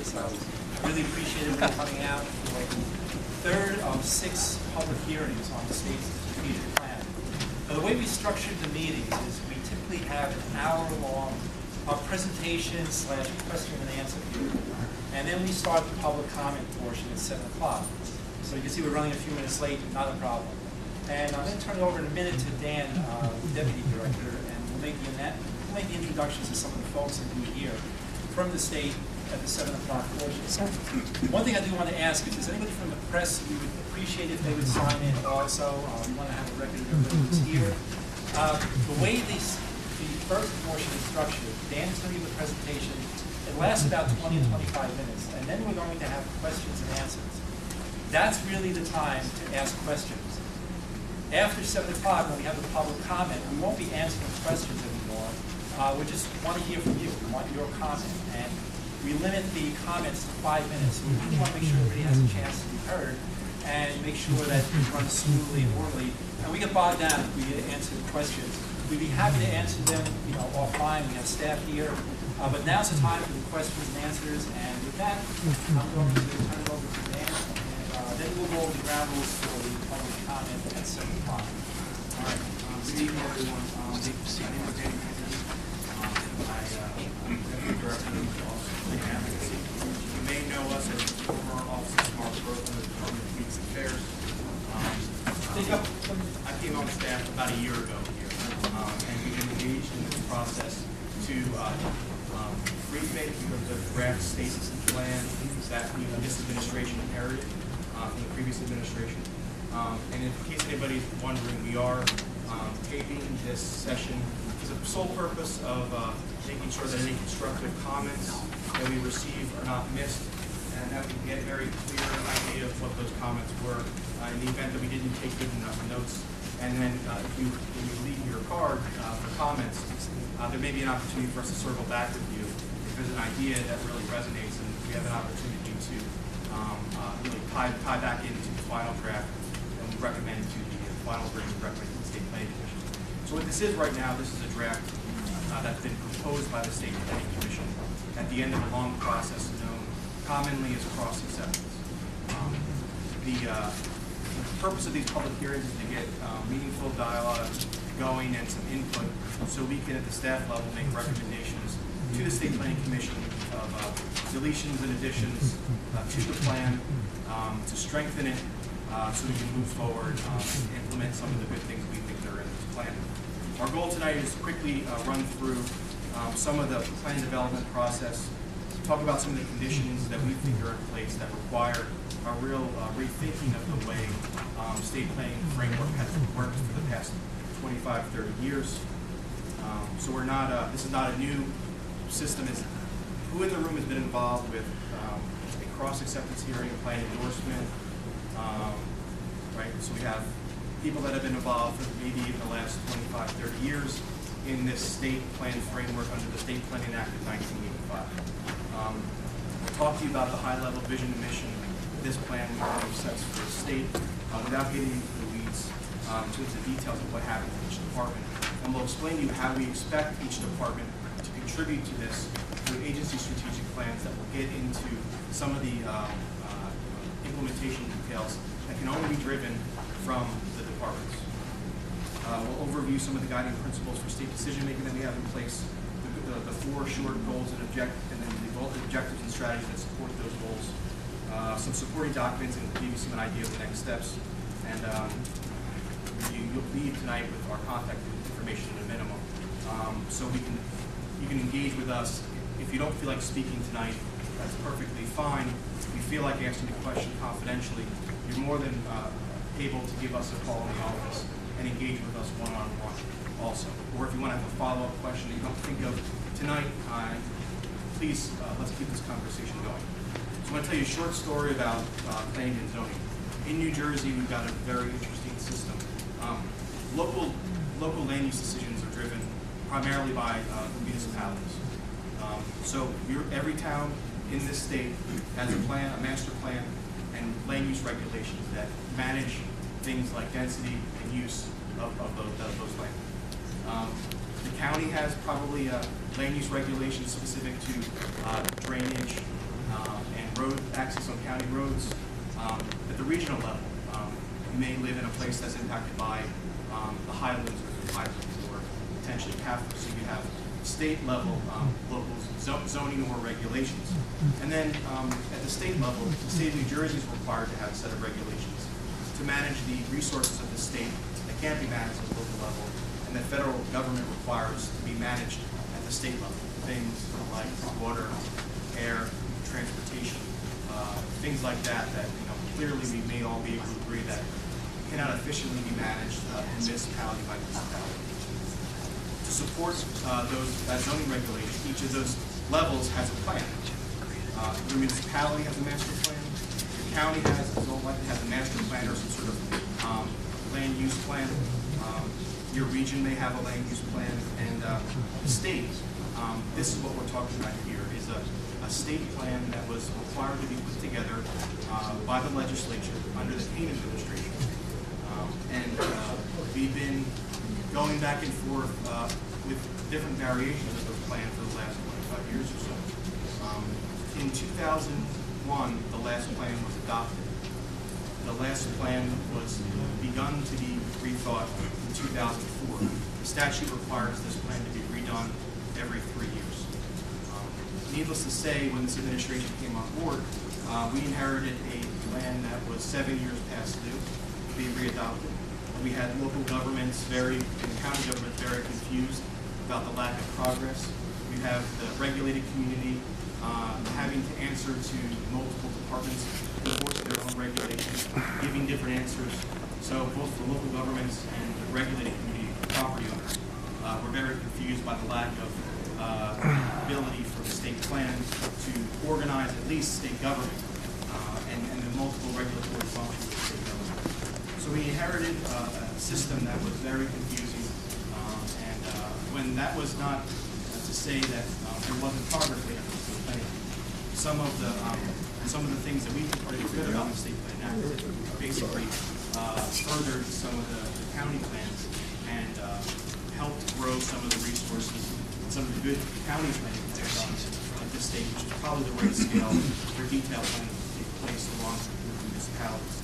here, so I really appreciate everybody coming out for the third of 6 public hearings on the state's strategic plan. Now, the way we structured the meetings is we typically have an hour-long presentation / question and answer period, and then we start the public comment portion at 7 o'clock. So you can see we're running a few minutes late, not a problem. And I'm going to turn it over in a minute to Dan, Deputy Director, and we'll make the introductions to some of the folks that will be here from the state at the 7 o'clock portion. One thing I do want to ask is anybody from the press, we would appreciate if they would sign in also. We want to have a record of everybody who's here. The way the first portion is structured, Dan's going to give a presentation. It lasts about 20 to 25 minutes, and then we're going to have questions and answers. That's really the time to ask questions. After 7 o'clock, when we have the public comment, we won't be answering questions anymore. We just want to hear from you. We want your comment. And we limit the comments to 5 minutes. So we really want to make sure everybody has a chance to be heard and make sure that it runs smoothly and orderly. And we get bogged down if we answer the questions. We'd be happy to answer them, offline. We have staff here. But now's the time for the questions and answers. And with that, I'm going to turn it over to Dan. And then we'll go over the ground rules for the public comment at 7 o'clock. All right. Good evening, everyone. My name is Dan. I'm Deputy Director of the Office of Public Advocacy. You may know us as the former Office of Smart Growth in the Department of Community Affairs. I came on staff about a year ago here, and we've been engaged in this process to remake the draft state plan that this administration inherited from the previous administration. And in case anybody's wondering, we are taping this session for the sole purpose of making sure that any constructive comments that we receive are not missed, and that we can get a very clear idea of what those comments were in the event that we didn't take good enough notes. And then when you leave your card for comments, there may be an opportunity for us to circle back with you if there's an idea that really resonates, and we have an opportunity to really tie back into the final draft and we recommend to the final version recommended to the State Planning Commission. So what this is right now, this is a draft that's been proposed by the State Planning Commission at the end of a long process known commonly as cross-acceptance. The purpose of these public hearings is to get meaningful dialogue going and some input so we can at the staff level make recommendations to the State Planning Commission of deletions and additions to the plan to strengthen it so we can move forward and implement some of the good things we think that are in this plan. Our goal tonight is to quickly run through some of the plan development process, talk about some of the conditions that we think are in place that require a real rethinking of the way state planning framework has worked for the past 25, 30 years. So we're not, this is not a new system. Who in the room has been involved with a cross-acceptance hearing, a plan endorsement, right? So we have people that have been involved for maybe even the last 25, 30 years in this state plan framework under the State Planning Act of 1985. We'll talk to you about the high-level vision and mission this plan sets for the state without getting into the weeds to the details of what happens in each department. And we'll explain to you how we expect each department to contribute to this through agency strategic plans that will get into some of the implementation details that can only be driven from the departments. We'll overview some of the guiding principles for state decision making that we have in place, the 4 short goals and then the objectives and strategies that support those goals. Some supporting documents and give you some idea of the next steps. And you'll leave tonight with our contact information at a minimum. So you can engage with us. If you don't feel like speaking tonight, that's perfectly fine. If you feel like answering the question confidentially, you're more than able to give us a call in the office and engage with us one-on-one also. Or if you want to have a follow-up question that you don't think of tonight, please let's keep this conversation going. So I'm going to tell you a short story about planning and zoning. In New Jersey, we've got a very interesting system. Local land use decisions are driven primarily by municipalities. So every town in this state has a plan, a master plan, and land use regulations that manage things like density and use of those land. The county has probably land use regulations specific to drainage, access on county roads. At the regional level, you may live in a place that's impacted by the highlands or the highlands, or potentially CAFRA. So you have state level local zoning or regulations. And then at the state level, the state of New Jersey is required to have a set of regulations to manage the resources of the state that can't be managed at the local level, and that federal government requires to be managed at the state level. Things like water, air, transportation, things like that, clearly we may all be able to agree that cannot efficiently be managed municipality by municipality. To support that zoning regulation, each of those levels has a plan. The municipality has a master plan. The county has a master plan or some sort of land use plan. Your region may have a land use plan, and the state. This is what we're talking about here: is a state plan that was required to be put together by the legislature under the Kane administration, and we've been going back and forth with different variations of the plan for the last 25 years or so. In 2001, the last plan was adopted. The last plan was begun to be rethought in 2004. The statute requires this plan to be redone every 3 years. Needless to say, when this administration came on board, we inherited a plan that was 7 years past due to be readopted. We had local governments and county governments very confused about the lack of progress. We have the regulated community having to answer to multiple departments, enforcing their own regulations, giving different answers. So both the local governments and the regulated community property owners were very confused by the lack of ability for the state plan to organize at least state government and the multiple regulatory functions of state government. So we inherited a system that was very confusing, and when that was not to say that there wasn't progress made under the state plan. Some of the things that we think are good about the state plan act basically furthered some of the county plans and helped grow some of the resources and some of the good county planning that they've done at this stage, which is probably the right scale for detailed planning to take place along with municipalities.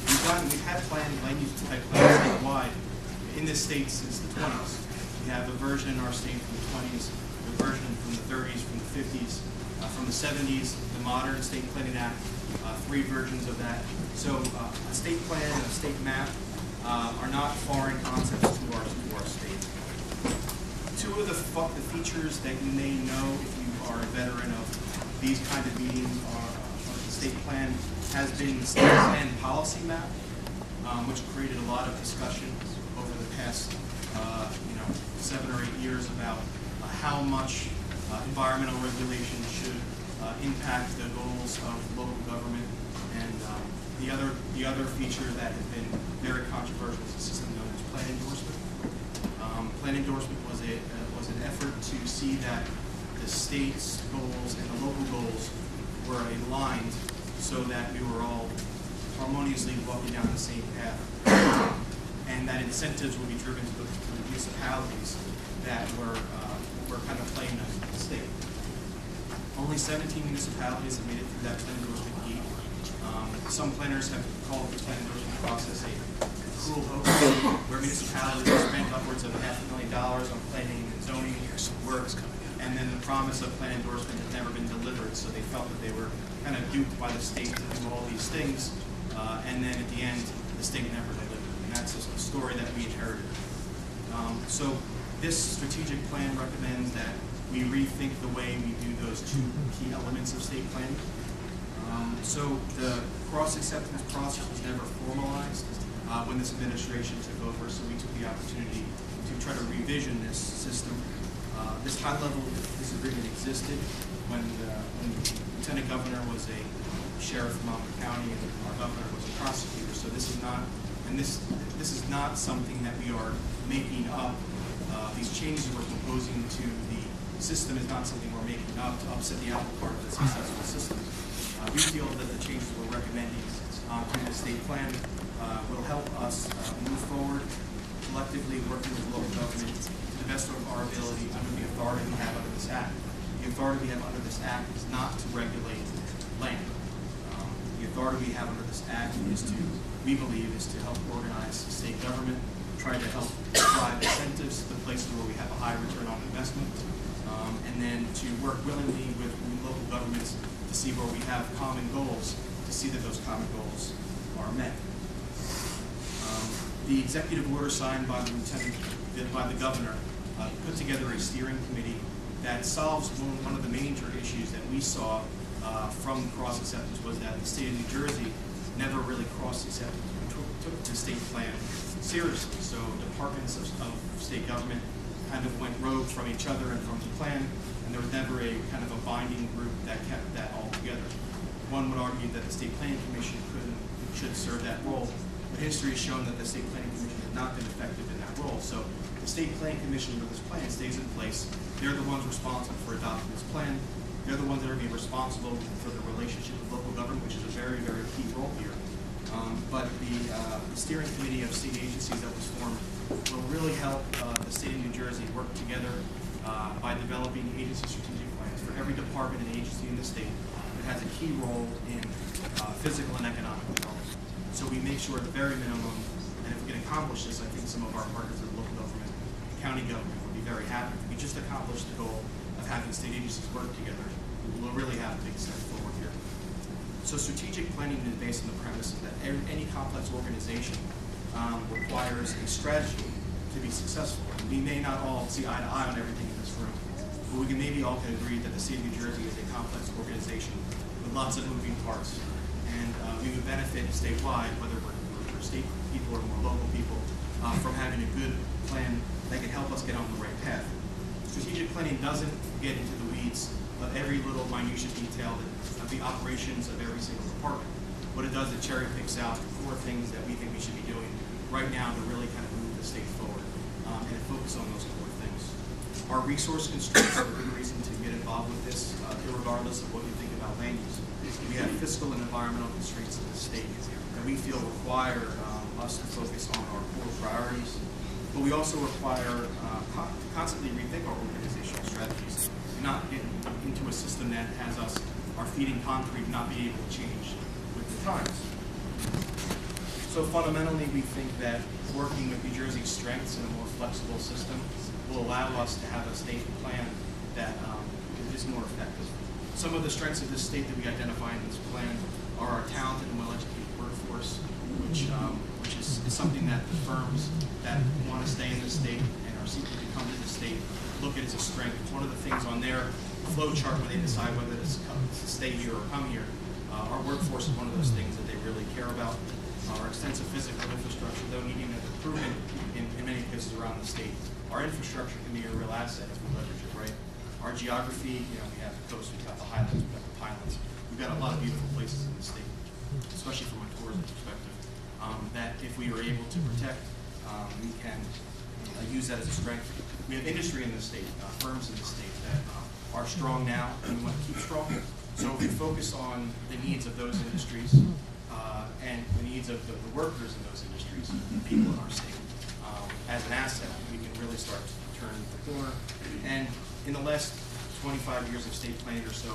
We've had land use type plans statewide in this state since the 20s. We have a version in our state from the 20s, a version from the 30s, from the 50s, from the 70s, the modern state planning act, 3 versions of that. So a state plan and a state map are not foreign concepts to our state. Two of the features that you may know if you are a veteran of these kind of meetings are the state plan has been the state plan policy map, which created a lot of discussion over the past 7 or 8 years about how much environmental regulation should impact the goals of local government. And the other feature that has been very controversial is a system known as plan endorsement. Plan endorsement was an effort to see that the state's goals and the local goals were aligned so that we were all harmoniously walking down the same path, and that incentives would be driven to the municipalities that were kind of playing the state. Only 17 municipalities have made it through that plan endorsement gate. Some planners have called the plan endorsement process a cruel hoax, where municipalities have spent upwards of $500,000 on planning and zoning work, and then the promise of plan endorsement has never been delivered, so they felt that they were kind of duped by the state to do all these things, and then at the end, the state never delivered, and that's a story that we inherited. So this strategic plan recommends that we rethink the way we do those 2 key elements of state planning. So the cross-acceptance process was never formalized when this administration took over, so we took the opportunity to try to revision this system. This high-level disagreement existed when the lieutenant governor was a sheriff from Monmouth County and our governor was a prosecutor. So this is not something that we are making up. These changes we're proposing to the system is not something we're making up to upset the apple cart of the successful system. We feel that the changes we're recommending to the state plan will help us move forward, collectively working with local government to the best of our ability under the authority we have under this act. The authority we have under this act is not to regulate land. authority we have under this act is to, we believe, is to help organize state government, try to help provide incentives to the places where we have a high return on investment, and then to work willingly with local governments to see where we have common goals, to see that those common goals are met. The executive order signed by the governor put together a steering committee that solves one of the major issues that we saw from cross-acceptance, was that the state of New Jersey never really cross-accepted, took the state plan seriously. So departments of state government kind of went rogue from each other and from the plan, and there was never a kind of a binding group that kept that all together. One would argue that the State Planning Commission should serve that role, but history has shown that the State Planning Commission has not been effective in that role. So the State Planning Commission, with this plan, stays in place. They're the ones responsible for adopting this plan. They're the ones that are being responsible for the relationship with local government, which is a very, very key role here. But the steering committee of state agencies that was formed will really help the state of New Jersey work together by developing agency strategic plans for every department and agency in the state that has a key role in physical and economic development. So we make sure at the very minimum, and if we can accomplish this, I think some of our partners in local government and county government would be very happy. If we just accomplished the goal of having state agencies work together, we'll really have a big step forward here. So strategic planning is based on the premise that any complex organization requires a strategy to be successful. And we may not all see eye to eye on everything in this room, but we can maybe all can agree that the state of New Jersey is a complex organization with lots of moving parts. And we would benefit statewide, whether we're state people or more local people, from having a good plan that can help us get on the right path. Strategic planning doesn't get into the weeds of every little minutiae detail of the operations of every single department. What it does, it cherry picks out the core things that we think we should be doing right now to really kind of move the state forward and focus on those core things. Our resource constraints are a good reason to get involved with this, regardless of what you think about land use. We have fiscal and environmental constraints in the state that we feel require us to focus on our core priorities, but we also require to constantly rethink our organizational strategies, not get into a system that has our feet in concrete, not be able to change with the times. So fundamentally, we think that working with New Jersey's strengths in a more flexible system will allow us to have a state plan that is more effective. Some of the strengths of this state that we identify in this plan are our talented and well-educated workforce, which is something that the firms that want to stay in the state and are seeking to come to the state look at as a strength. One of the things on their flow chart when they decide whether to stay here or come here, our workforce is one of those things that they really care about. Our extensive physical infrastructure, though needing an improvement in many places around the state, our infrastructure can be a real asset if we leverage it right. Our geography, we have the coast, we've got the highlands, we've got the pinelands. We've got a lot of beautiful places in the state, especially from a tourism perspective, that if we are able to protect, we can use that as a strength. We have industry in the state, firms in the state that are strong now and we want to keep strong. So if we focus on the needs of those industries and the needs of the workers in those industries, the people in our state, as an asset, we can really start to turn the corner. And in the last 25 years of state planning or so,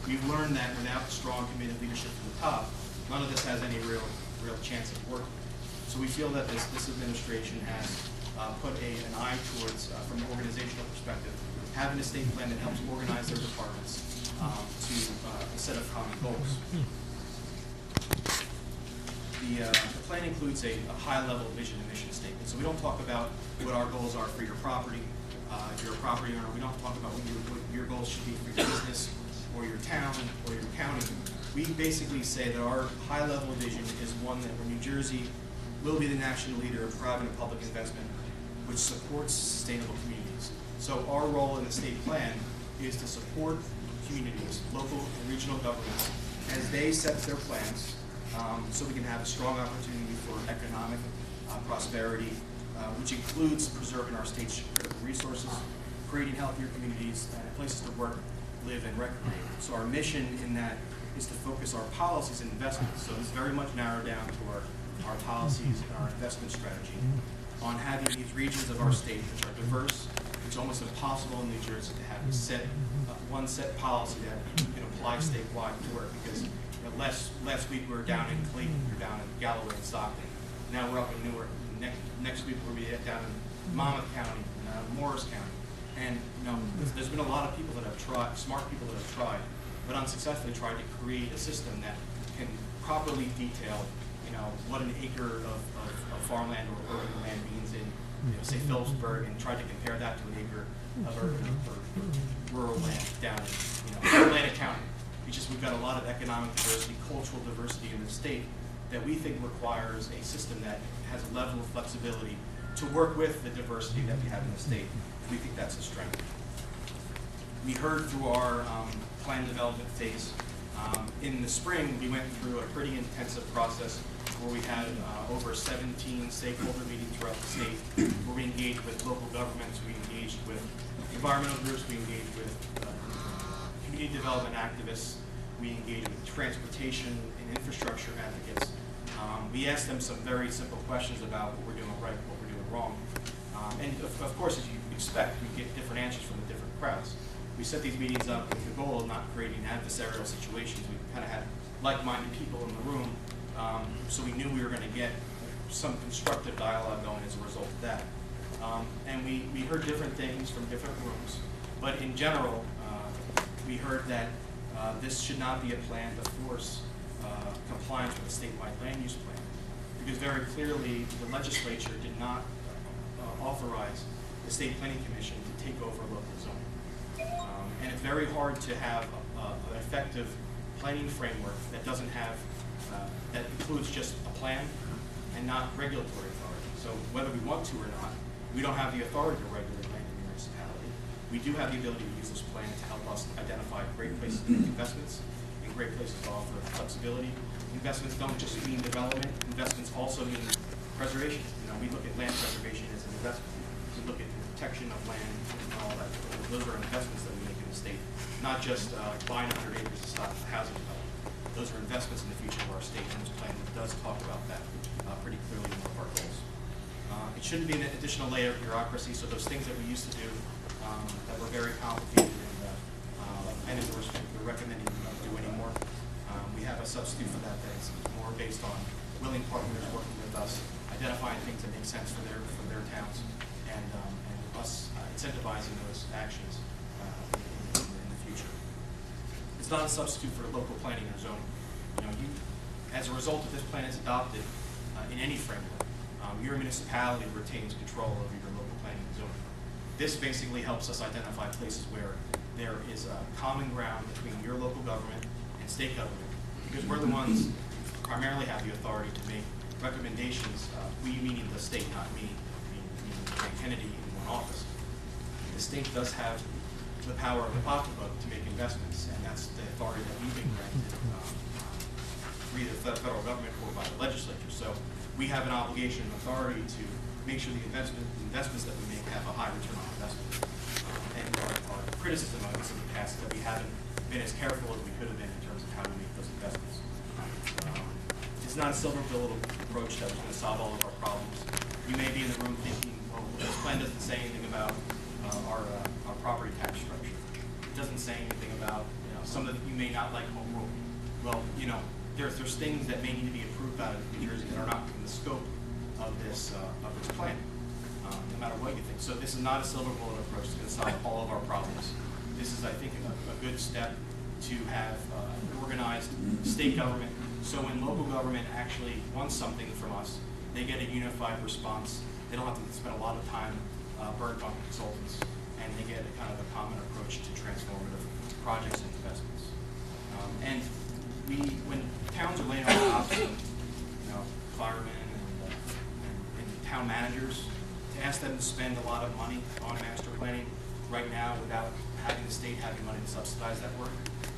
we've learned that without strong, committed leadership from the top, none of this has any real chance of working. So we feel that this administration has put an eye towards, from an organizational perspective, having a state plan that helps organize their departments to a set of common goals. The plan includes a high-level vision and mission statement. So we don't talk about what our goals are for your property. If you're a property owner, we don't talk about what your goals should be for your business or your town or your county. We basically say that our high-level vision is one that where New Jersey will be the national leader of private and public investment, which supports sustainable communities. So our role in the state plan is to support communities, local and regional governments, as they set their plans, so we can have a strong opportunity for economic prosperity, which includes preserving our state's critical resources, creating healthier communities, and places to work, live, and recreate. So our mission in that is to focus our policies and investments. So it's very much narrowed down to our policies and our investment strategy on having these regions of our state which are diverse. It's almost impossible in New Jersey to have one set policy that you can apply statewide to work, because Last week we were down in Clayton, we were down in Galloway and Stockton. Now we're up in Newark. Next week we'll be down in Monmouth County, Morris County. And there's been a lot of people that have tried, smart people that have tried, but unsuccessfully tried to create a system that can properly detail, what an acre of farmland or urban land means in, say, Phillipsburg, and tried to compare that to an acre of urban or rural land down in, Atlantic County. It's just we've got a lot of economic diversity, cultural diversity in the state that we think requires a system that has a level of flexibility to work with the diversity that we have in the state. We think that's a strength. We heard through our plan development phase. In the spring, we went through a pretty intensive process where we had over 17 stakeholder meetings throughout the state, where we engaged with local governments, we engaged with environmental groups, we engaged with community development activists, we engaged with transportation and infrastructure advocates. We asked them some very simple questions about what we're doing right, what we're doing wrong. And of course, as you expect, we get different answers from the different crowds. We set these meetings up with the goal of not creating adversarial situations. We kind of had like-minded people in the room, so we knew we were going to get some constructive dialogue going as a result of that. And we heard different things from different rooms, but in general, we heard that this should not be a plan to force compliance with the statewide land use plan, because very clearly the legislature did not authorize the State Planning Commission to take over local zoning. And it's very hard to have an effective planning framework that doesn't have, that includes just a plan and not regulatory authority. So whether we want to or not, we don't have the authority to regulate land in the municipality. We do have the ability to use this plan to help us identify great places to make investments and great places to offer flexibility. Investments don't just mean development. Investments also mean preservation. We look at land preservation as an investment. We look at the protection of land and all that. Those are investments that we make in the state, not just buying 100 acres to stop housing development. Those are investments in the future of our state, and this plan does talk about that pretty clearly in one of our goals. It shouldn't be an additional layer of bureaucracy, so those things that we used to do that were very complicated and we're recommending we don't do anymore. We have a substitute for that that's more based on willing partners working with us, identifying things that make sense for their towns, and us incentivizing those actions in the future. It's not a substitute for local planning or zoning. As a result of this plan is adopted in any framework, your municipality retains control over your local planning and zoning. This basically helps us identify places where there is a common ground between your local government and state government, because we're the ones who primarily have the authority to make recommendations, we meaning the state, not me, meaning Frank Kennedy in one office. The state does have the power of the pocketbook to make investments, and that's the authority that we've been granted through either the federal government or by the legislature. So we have an obligation and authority to make sure the investments that we make have a high return on investment. And our criticism of us in the past is that we haven't been as careful as we could have been in terms of how we make those investments. It's not a silver bullet approach that was going to solve all of our problems. You may be in the room thinking, well, this plan doesn't say anything about our property tax structure. It doesn't say anything about some that you may not like home rule. Well, there's things that may need to be approved out of New Jersey that are not in the scope of this plan, no matter what you think. So this is not a silver bullet approach that's going to solve all of our problems. This is, I think, a good step to have organized state government. So when local government actually wants something from us, they get a unified response. They don't have to spend a lot of time burnt on consultants, and they get a kind of a common approach to transformative projects and investments. And when towns are laying off jobs, firemen and town managers, to ask them to spend a lot of money on master planning right now without having the state having money to subsidize that work,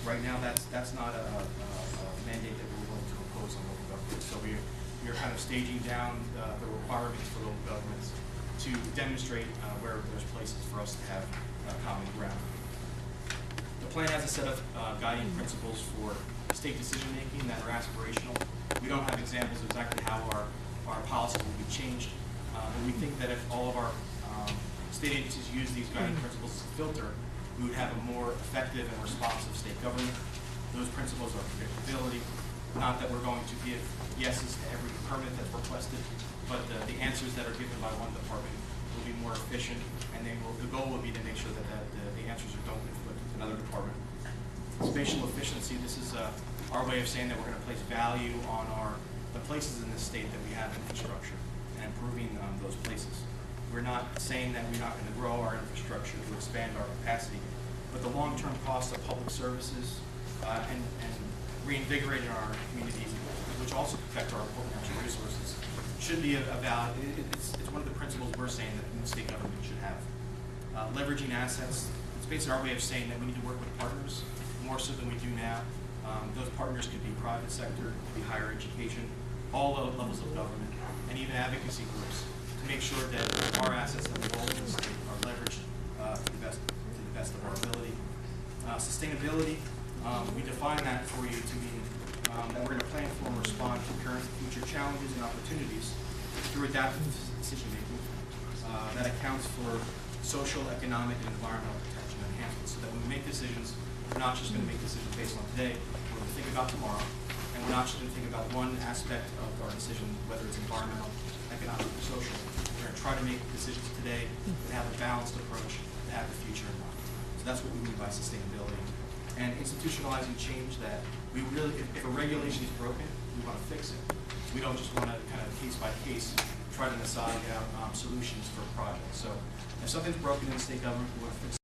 right now that's not a mandate that we're willing to impose on local governments. So we're kind of staging down the requirements for local governments to demonstrate where there's places for us to have common ground. The plan has a set of guiding principles for state decision-making that are aspirational. We don't have examples of exactly how our policy will be changed, but we think that if all of our state agencies use these guiding principles as a filter, we would have a more effective and responsive state government. Those principles are predictability, Not that we're going to give yeses to every permit that's requested, but the answers that are given by one department will be more efficient, and the goal will be to make sure that the answers don't conflict with another department. Spatial efficiency, this is our way of saying that we're going to place value on the places in this state that we have infrastructure and improving those places. We're not saying that we're not going to grow our infrastructure to expand our capacity, but the long-term cost of public services and reinvigorating our communities, which also affect our important natural resources, should be about. It's one of the principles we're saying that the state government should have. Leveraging assets, it's basically our way of saying that we need to work with partners more so than we do now. Those partners could be private sector, could be higher education, all levels of government, and even advocacy groups to make sure that our assets that we hold in the state are leveraged to the best of our ability. Sustainability, we define that for you to mean that we're going to plan for and respond to current and future challenges and opportunities through adaptive decision making that accounts for social, economic, and environmental protection enhancements, so that when we make decisions, we're not just going to make decisions based on today, we're going to think about tomorrow, and we're not just going to think about one aspect of our decision, whether it's environmental, economic, or social. We're going to try to make decisions today that have a balanced approach to have the future in mind. So that's what we mean by sustainability. And institutionalizing change, that we really, if a regulation is broken, we want to fix it. We don't just want to kind of case by case try to decide solutions for projects. So if something's broken in the state government, we want to fix it.